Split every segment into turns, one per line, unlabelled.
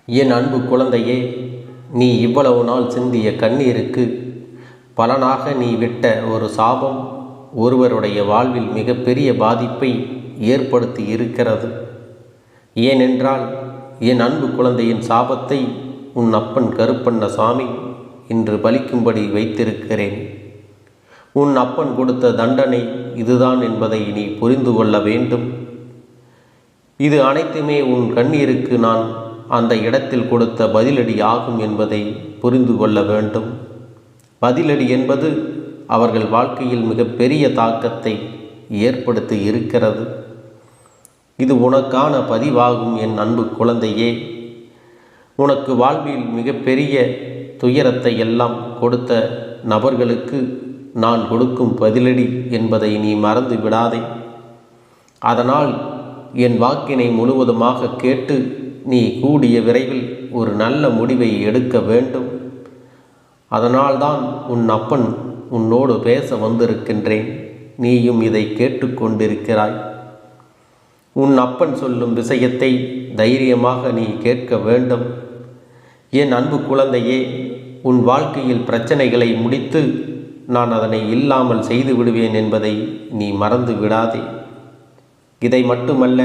என் அன்பு குழந்தையே, நீ இவ்வளவு நாள் சிந்திய கண்ணீருக்கு பலனாக நீ விட்ட ஒரு சாபம் ஒருவருடைய வாழ்வில் மிகப்பெரிய பாதிப்பை ஏற்படுத்தி இருக்கிறது. ஏனென்றால் என் அன்பு குழந்தையின் சாபத்தை உன் அப்பன் கருப்பண்ண சாமி இன்று பலிக்கும்படி வைத்திருக்கிறேன். உன் அப்பன் கொடுத்த தண்டனை இதுதான் என்பதை நீ புரிந்து கொள்ள வேண்டும். இது அனைத்துமே உன் கண்ணீருக்கு நான் அந்த இடத்தில் கொடுத்த பதிலடி ஆகும் என்பதை புரிந்து கொள்ள வேண்டும். பதிலடி என்பது அவர்கள் வாழ்க்கையில் மிகப்பெரிய தாக்கத்தை ஏற்படுத்தி இருக்கிறது. இது உனக்கான பதிவாகும் என் அன்பு குழந்தையே. உனக்கு வாழ்வில் மிகப்பெரிய துயரத்தை எல்லாம் கொடுத்த நபர்களுக்கு நான் கொடுக்கும் பதிலடி என்பதை நீ மறந்து விடாதே. அதனால் என் வாக்கினை முழுவதுமாக கேட்டு நீ கூடிய விரைவில் ஒரு நல்ல முடிவை எடுக்க வேண்டும். அதனால்தான் உன் அப்பன் உன்னோடு பேச வந்திருக்கின்றேன். நீயும் இதை கேட்டுக்கொண்டிருக்கிறாய். உன் அப்பன் சொல்லும் விஷயத்தை தைரியமாக நீ கேட்க வேண்டும். என் அன்பு குழந்தையே, உன் வாழ்க்கையில் பிரச்சனைகளை முடித்து நான் அதனை இல்லாமல் செய்து விடுவேன் என்பதை நீ மறந்து விடாதே. இதை மட்டுமல்ல,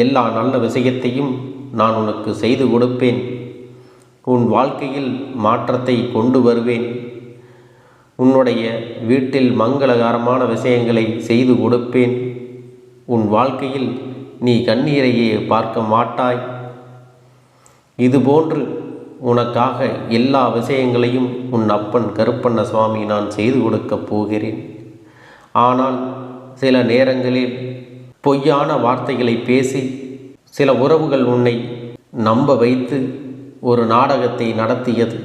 எல்லா நல்ல விஷயத்தையும் நான் உனக்கு செய்து கொடுப்பேன். உன் வாழ்க்கையில் மாற்றத்தை கொண்டு வருவேன். உன்னுடைய வீட்டில் மங்களகரமான விஷயங்களை செய்து கொடுப்பேன். உன் வாழ்க்கையில் நீ கண்ணீரையே பார்க்க மாட்டாய். இதுபோன்று உனக்காக எல்லா விஷயங்களையும் உன் அப்பன் கருப்பண்ண சுவாமி நான் செய்து கொடுக்கப் போகிறேன். ஆனால் சில நேரங்களில் பொய்யான வார்த்தைகளை பேசி சில உறவுகள் உன்னை நம்ப வைத்து ஒரு நாடகத்தை நடத்தியது.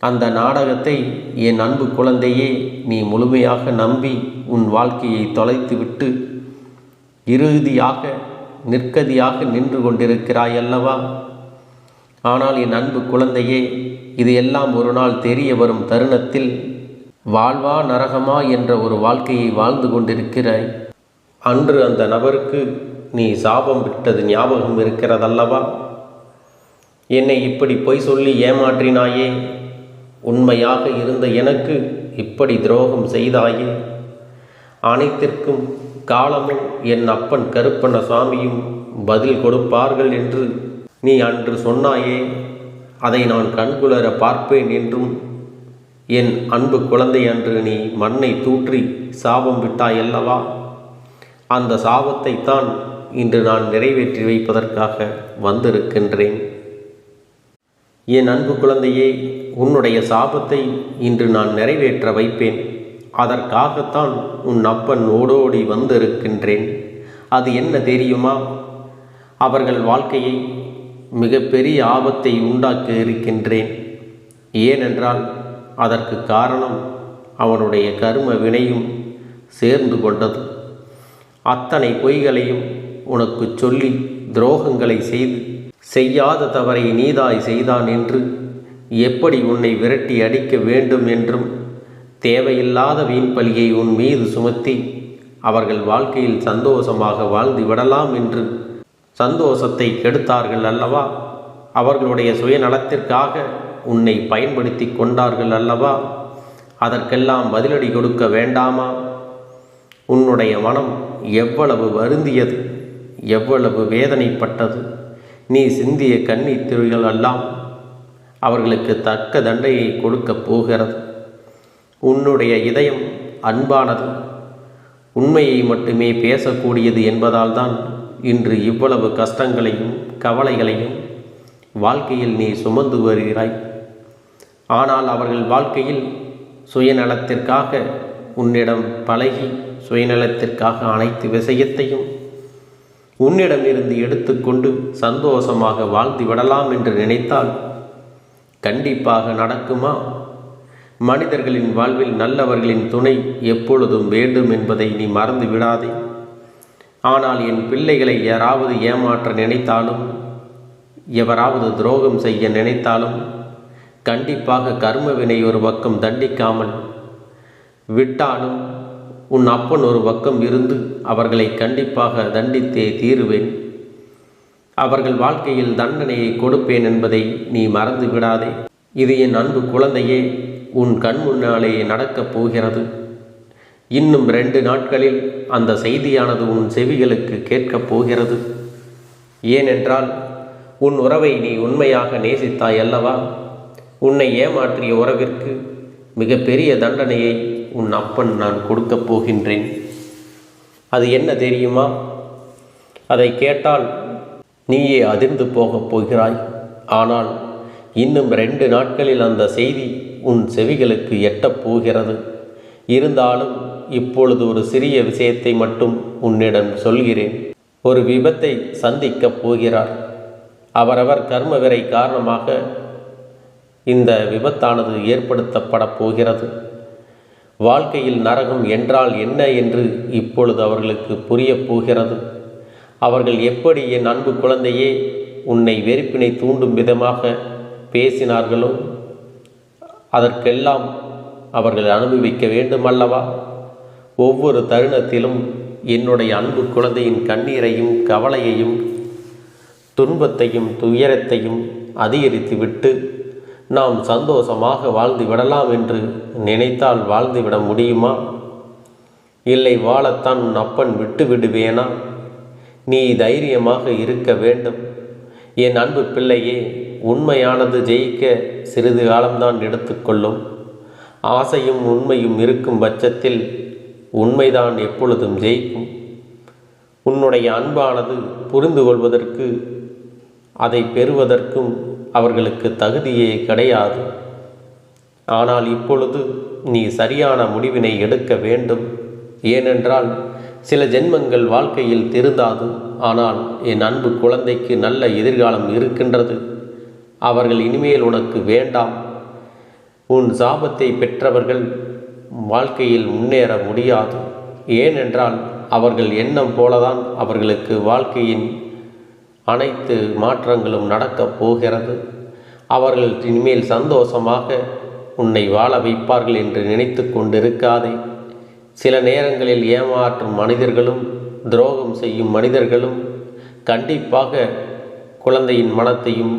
அந்த நாடகத்தை என் அன்பு குழந்தையே நீ முழுமையாக நம்பி உன் வாழ்க்கையை தொலைத்துவிட்டு இறுதியாக நிற்கதியாக நின்று கொண்டிருக்கிறாய் அல்லவா? ஆனால் என் அன்பு குழந்தையே, இது எல்லாம் ஒரு நாள் தெரிய வரும் தருணத்தில் வாழ்வா நரகமா என்ற ஒரு வாழ்க்கையை வாழ்ந்து கொண்டிருக்கிறாய். அன்று அந்த நபருக்கு நீ சாபம் விட்டது ஞாபகம் இருக்கிறதல்லவா? என்னை இப்படி பொய் சொல்லி ஏமாற்றினாயே, உண்மையாக இருந்த எனக்கு இப்படி துரோகம் செய்தாயே, அனைத்திற்கும் காலமும் என் அப்பன் கருப்பண்ண சுவாமியும் பதில் கொடுப்பார்கள் என்று நீ அன்று சொன்னாயே, அதை நான் கண்குளர பார்ப்பேன் என்றும் என் அன்பு குழந்தை அன்று நீ மண்ணை தூற்றி சாபம் விட்டாயல்லவா? அந்த சாபத்தை தான் இன்று நான் நிறைவேற்றி வைப்பதற்காக வந்திருக்கின்றேன். என் அன்பு குழந்தையே, உன்னுடைய சாபத்தை இன்று நான் நிறைவேற்ற வைப்பேன். அதற்காகத்தான் உன் அப்பன் ஓடோடி வந்திருக்கின்றேன். அது என்ன தெரியுமா? அவர்கள் வாழ்க்கையை மிகப்பெரிய ஆபத்தை உண்டாக்கி இருக்கின்றேன். ஏனென்றால் அதற்கு காரணம் அவனுடைய கர்ம வினையும் சேர்ந்து கொண்டது. அத்தனை பொய்களையும் உனக்கு சொல்லி துரோகங்களை செய்து செய்யாத தவறை நீதாய் செய்தான் என்று எப்படி உன்னை விரட்டி அடிக்க வேண்டும் என்றும் தேவையில்லாத வீண்பலியை உன் மீது சுமத்தி அவர்கள் வாழ்க்கையில் சந்தோஷமாக வாழ்ந்து விடலாம் என்று சந்தோஷத்தை கெடுத்தார்கள் அல்லவா? அவர்களுடைய சுயநலத்திற்காக உன்னை பயன்படுத்தி கொண்டார்கள் அல்லவா? அதற்கெல்லாம் பதிலடி கொடுக்க வேண்டாமா? உன்னுடைய மனம் எவ்வளவு வருந்தியது, எவ்வளவு வேதனைப்பட்டது. நீ சிந்திய கண்ணீர் துளிகள் எல்லாம் அவர்களுக்கு தக்க தண்டையை கொடுக்கப் போகிறது. உன்னுடைய இதயம் அன்பானது, உண்மையை மட்டுமே பேசக்கூடியது என்பதால் தான் இன்று இவ்வளவு கஷ்டங்களையும் கவலைகளையும் வாழ்க்கையில் நீ சுமந்து வருகிறாய். ஆனால் அவர்கள் வாழ்க்கையில் சுயநலத்திற்காக உன்னிடம் பழகி சுயநலத்திற்காக அனைத்து விஷயத்தையும் உன்னிடமிருந்து எடுத்துக்கொண்டு சந்தோஷமாக வாழ்ந்து விடலாம் என்று நினைத்தால் கண்டிப்பாக நடக்குமா? மனிதர்களின் வாழ்வில் நல்லவர்களின் துணை எப்பொழுதும் வேண்டும் என்பதை நீ மறந்து விடாதே. ஆனால் என் பிள்ளைகளை யாராவது ஏமாற்ற நினைத்தாலும், எவராவது துரோகம் செய்ய நினைத்தாலும் கண்டிப்பாக கர்மவினை ஒரு பக்கம் தண்டிக்காமல் விட்டாலும் உன் அப்பன் ஒரு பக்கம் இருந்து அவர்களை கண்டிப்பாக தண்டித்தே தீருவேன். அவர்கள் வாழ்க்கையில் தண்டனையை கொடுப்பேன் என்பதை நீ மறந்து விடாதே. இது என் அன்பு குழந்தையே, உன் கண் முன்னாலே நடக்கப் போகிறது. இன்னும் 2 நாட்களில் அந்த செய்தியானது உன் செவிகளுக்கு கேட்கப் போகிறது. ஏனென்றால் உன் உறவை நீ உண்மையாக நேசித்தாய் அல்லவா? உன்னை ஏமாற்றிய உறவிற்கு மிகப்பெரிய தண்டனையை உன் அப்பன் நான் கொடுக்கப் போகின்றேன். அது என்ன தெரியுமா? அதை கேட்டால் நீயே அதிர்ந்து போகப் போகிறாய். ஆனால் இன்னும் 2 நாட்களில் அந்த செய்தி உன் செவிகளுக்கு எட்டப் போகிறது. இருந்தாலும் இப்பொழுது ஒரு சிறிய விஷயத்தை மட்டும் உன்னிடம் சொல்கிறேன். ஒரு விபத்தை சந்திக்கப் போகிறார். அவரவர் கர்மவிரை காரணமாக இந்த விபத்தானது ஏற்படுத்தப்பட போகிறது. வாழ்க்கையில் நரகம் என்றால் என்ன என்று இப்பொழுது அவர்களுக்கு புரியப் போகிறது. அவர்கள் எப்படி என் அன்பு குழந்தையே உன்னை வெறுப்பினை தூண்டும் விதமாக பேசினார்களோ அதற்கெல்லாம் அவர்கள் அனுபவிக்க வேண்டுமல்லவா? ஒவ்வொரு தருணத்திலும் என்னுடைய அன்பு குழந்தையின் கண்ணீரையும் கவலையையும் துன்பத்தையும் துயரத்தையும் அதிகரித்துவிட்டு நாம் சந்தோஷமாக வாழ்ந்து விடலாம் என்று நினைத்தால் வாழ்ந்துவிட முடியுமா? இல்லை, வாழத்தான் உன் அப்பன் விட்டு விடுவேனா? நீ தைரியமாக இருக்க வேண்டும். என் அன்பு பிள்ளையே, உண்மையானது ஜெயிக்க சிறிது காலம்தான் எடுத்துக்கொள்ளும். ஆசையும் உண்மையும் இருக்கும் பட்சத்தில் உண்மைதான் எப்பொழுதும் ஜெயிக்கும். உன்னுடைய அன்பானது புரிந்து கொள்வதற்கு அதை பெறுவதற்கும் அவர்களுக்கு தகுதியே கிடையாது. ஆனால் இப்பொழுது நீ சரியான முடிவினை எடுக்க வேண்டும். ஏனென்றால் சில ஜென்மங்கள் வாழ்க்கையில் திருந்தாது. ஆனால் என் அன்பு குழந்தைக்கு நல்ல எதிர்காலம் இருக்கின்றது. அவர்கள் இனிமேல் உனக்கு வேண்டாம். உன் சாபத்தை பெற்றவர்கள் வாழ்க்கையில் முன்னேற முடியாது. ஏனென்றால் அவர்கள் எண்ணம் போலதான் அவர்களுக்கு வாழ்க்கையின் அனைத்து மாற்றங்களும் நடக்கப் போகிறது. அவர்கள் இனிமேல் சந்தோஷமாக உன்னை வாழ வைப்பார்கள் என்று நினைத்து கொண்டிருக்காதே. சில நேரங்களில் ஏமாற்றும் மனிதர்களும் துரோகம் செய்யும் மனிதர்களும் கண்டிப்பாக குழந்தையின் மனத்தையும்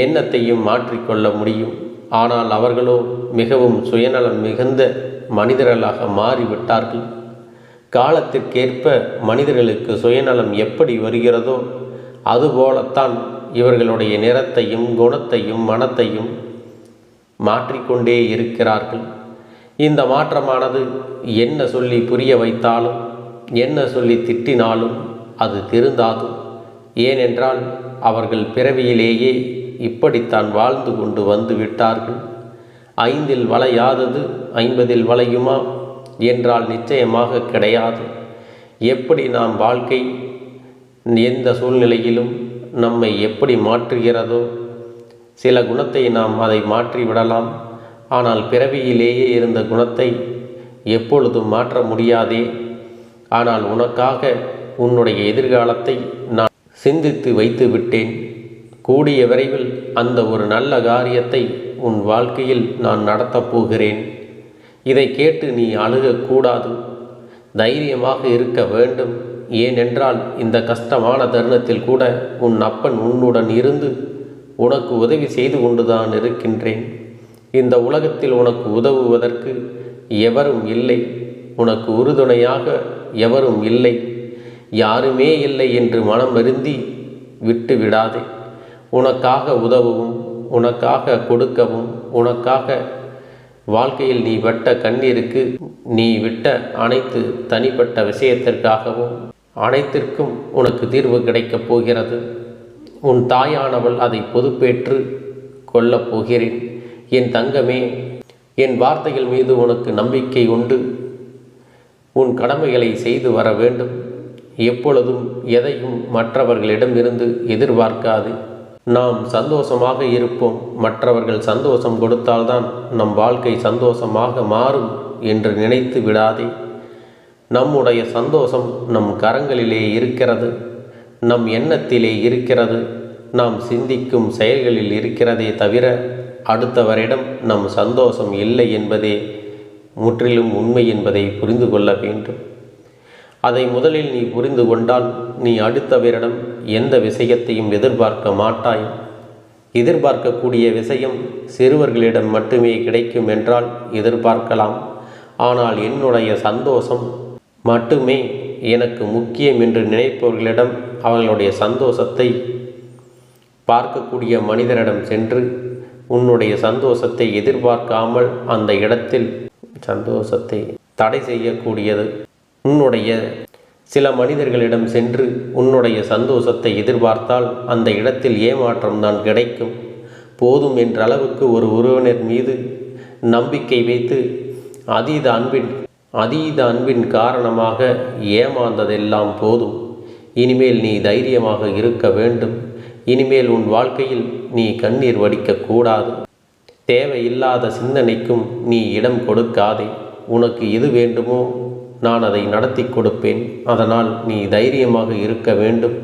எண்ணத்தையும் மாற்றிக்கொள்ள முடியும். ஆனால் அவர்களோ மிகவும் சுயநலம் மிகுந்த மனிதர்களாக மாறிவிட்டார்கள். காலத்திற்கேற்ப மனிதர்களுக்கு சுயநலம் எப்படி வருகிறதோ அதுபோலத்தான் இவர்களுடைய நிறத்தையும் குணத்தையும் மனத்தையும் மாற்றிக்கொண்டே இருக்கிறார்கள். இந்த மாற்றமானது என்ன சொல்லி புரிய வைத்தாலும் என்ன சொல்லி திட்டினாலும் அது திருந்தாது. ஏனென்றால் அவர்கள் பிறவியிலேயே இப்படித்தான் வாழ்ந்து கொண்டு வந்து விட்டார்கள். 5இல் வளையாதது 50இல் வளையுமா என்றால் நிச்சயமாக கிடையாது. எப்படி நாம் வாழ்க்கை எந்த சூழ்நிலையிலும் நம்மை எப்படி மாற்றுகிறதோ சில குணத்தை நாம் அதை மாற்றி விடலாம். ஆனால் பிறவியிலேயே இருந்த குணத்தை எப்பொழுதும் மாற்ற முடியாதே. ஆனால் உனக்காக உன்னுடைய எதிர்காலத்தை நான் சிந்தித்து வைத்து விட்டேன். கூடிய விரைவில் அந்த ஒரு நல்ல காரியத்தை உன் வாழ்க்கையில் நான் நடத்தப் போகிறேன். இதை கேட்டு நீ அழுகக்கூடாது, தைரியமாக இருக்க வேண்டும். ஏனென்றால் இந்த கஷ்டமான தருணத்தில் கூட உன் அப்பன் உன்னுடன் இருந்து உனக்கு உதவி செய்து கொண்டுதான் இருக்கின்றேன். இந்த உலகத்தில் உனக்கு உதவுவதற்கு எவரும் இல்லை. உனக்கு உறுதுணையாக எவரும் இல்லை. யாருமே இல்லை என்று மனம் வருந்தி விட்டு விடாதே. உனக்காக உதவவும் உனக்காக கொடுக்கவும் உனக்காக வாழ்க்கையில் நீ விட்ட கண்ணீருக்கு நீ விட்ட அனைத்து தனிப்பட்ட விஷயத்திற்காகவும் அனைத்திற்கும் உனக்கு தீர்வு கிடைக்கப் போகிறது. உன் தாயானவள் அதை பொறுப்பேற்று கொள்ளப் போகிறேன். என் தங்கமே, என் வார்த்தைகள் மீது உனக்கு நம்பிக்கை உண்டு. உன் கடமைகளை செய்து வர வேண்டும். எப்பொழுதும் எதையும் மற்றவர்களிடமிருந்து எதிர்பார்க்காது. நாம் சந்தோஷமாக இருப்போம். மற்றவர்கள் சந்தோஷம் கொடுத்தால்தான் நம் வாழ்க்கை சந்தோஷமாக மாறும் என்று நினைத்து விடாதே. நம்முடைய சந்தோஷம் நம் கரங்களிலே இருக்கிறது, நம் எண்ணத்திலே இருக்கிறது, நாம் சிந்திக்கும் செயல்களில் இருக்கிறதே தவிர அடுத்தவரிடம் நம் சந்தோஷம் இல்லை என்பதே முற்றிலும் உண்மை என்பதை புரிந்து கொள்ள வேண்டும். அதை முதலில் நீ புரிந்து கொண்டால் நீ அடுத்தவரிடம் எந்த விஷயத்தையும் எதிர்பார்க்க மாட்டாய். எதிர்பார்க்கக்கூடிய விஷயம் சிறுவர்களிடம் மட்டுமே கிடைக்கும் என்றால் எதிர்பார்க்கலாம். ஆனால் என்னுடைய சந்தோஷம் மட்டுமே எனக்கு முக்கியம் என்று நினைப்பவர்களிடம் அவர்களுடைய சந்தோஷத்தை பார்க்கக்கூடிய மனிதரிடம் சென்று உன்னுடைய சந்தோஷத்தை எதிர்பார்க்காமல் அந்த இடத்தில் சந்தோஷத்தை தடை செய்யக்கூடியது. உன்னுடைய சில மனிதர்களிடம் சென்று உன்னுடைய சந்தோஷத்தை எதிர்பார்த்தால் அந்த இடத்தில் ஏமாற்றம் தான் கிடைக்கும். போதும் என்ற அளவுக்கு ஒரு உறவினர் மீது நம்பிக்கை வைத்து அதீத அன்பின் காரணமாக ஏமாந்ததெல்லாம் போதும். இனிமேல் நீ தைரியமாக இருக்க வேண்டும். இனிமேல் உன் வாழ்க்கையில் நீ கண்ணீர் வடிக்கக்கூடாது. தேவையில்லாத சிந்தனைக்கும் நீ இடம் கொடுக்காதே. உனக்கு எது வேண்டுமோ நான் அதை நடத்தி கொடுப்பேன். அதனால் நீ தைரியமாக இருக்க வேண்டும்.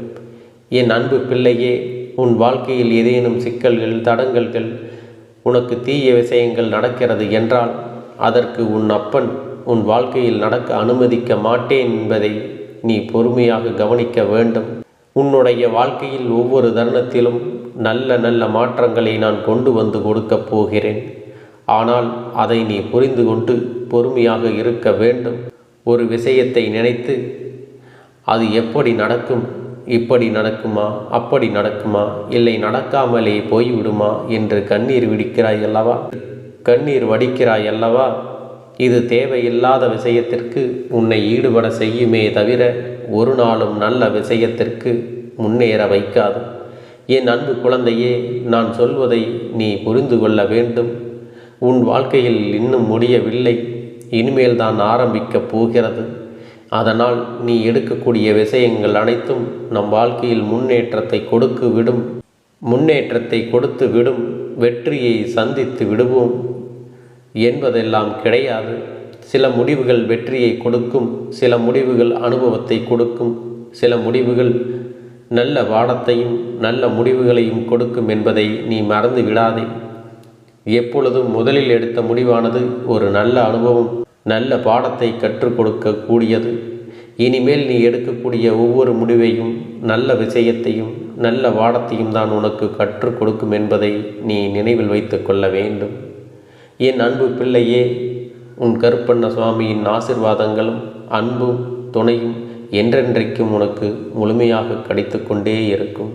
என் அன்பு பிள்ளையே, உன் வாழ்க்கையில் ஏதேனும் சிக்கல்கள், தடங்கல்கள், உனக்கு தீய விஷயங்கள் நடக்கிறது என்றால் அதற்கு உன் அப்பன் உன் வாழ்க்கையில் நடக்க அனுமதிக்க மாட்டேன் என்பதை நீ பொறுமையாக கவனிக்க வேண்டும். உன்னுடைய வாழ்க்கையில் ஒவ்வொரு தருணத்திலும் நல்ல நல்ல மாற்றங்களை நான் கொண்டு வந்து கொடுக்கப் போகிறேன். ஆனால் அதை நீ புரிந்து கொண்டு பொறுமையாக இருக்க வேண்டும். ஒரு விஷயத்தை நினைத்து அது எப்படி நடக்கும், இப்படி நடக்குமா, அப்படி நடக்குமா, இல்லை நடக்காமலே போய்விடுமா என்று கண்ணீர் வடிக்கிறாய் அல்லவா? இது தேவையில்லாத விஷயத்திற்கு உன்னை ஈடுபட செய்யுமே தவிர ஒரு நாளும் நல்ல விஷயத்திற்கு முன்னேற வைக்காது. என் அன்பு குழந்தையே, நான் சொல்வதை நீ புரிந்து கொள்ள வேண்டும். உன் வாழ்க்கையில் இன்னும் முடியவில்லை, இனிமேல் தான் ஆரம்பிக்கப் போகிறது. அதனால் நீ எடுக்கக்கூடிய விஷயங்கள் அனைத்தும் நம் வாழ்க்கையில் முன்னேற்றத்தை கொடுத்து விடும். வெற்றியை சந்தித்து விடுவோம் என்பதெல்லாம் கிடையாது. சில முடிவுகள் வெற்றியை கொடுக்கும், சில முடிவுகள் அனுபவத்தை கொடுக்கும், சில முடிவுகள் நல்ல பாடத்தையும் நல்ல முடிவுகளையும் கொடுக்கும் என்பதை நீ மறந்து விடாதே. எப்பொழுதும் முதலில் எடுத்த முடிவானது ஒரு நல்ல அனுபவம், நல்ல பாடத்தை கற்றுக் கொடுக்கக்கூடியது. இனிமேல் நீ எடுக்கக்கூடிய ஒவ்வொரு முடிவையும் நல்ல விஷயத்தையும் நல்ல பாடத்தையும் தான் உனக்கு கற்றுக் கொடுக்கும் என்பதை நீ நினைவில் வைத்து கொள்ள வேண்டும். என் அன்பு பிள்ளையே, உன் கருப்பண்ண சுவாமியின் ஆசிர்வாதங்களும் அன்பும் துணையும் என்றென்றைக்கும் உனக்கு முழுமையாக கிடைத்து கொண்டே இருக்கும்.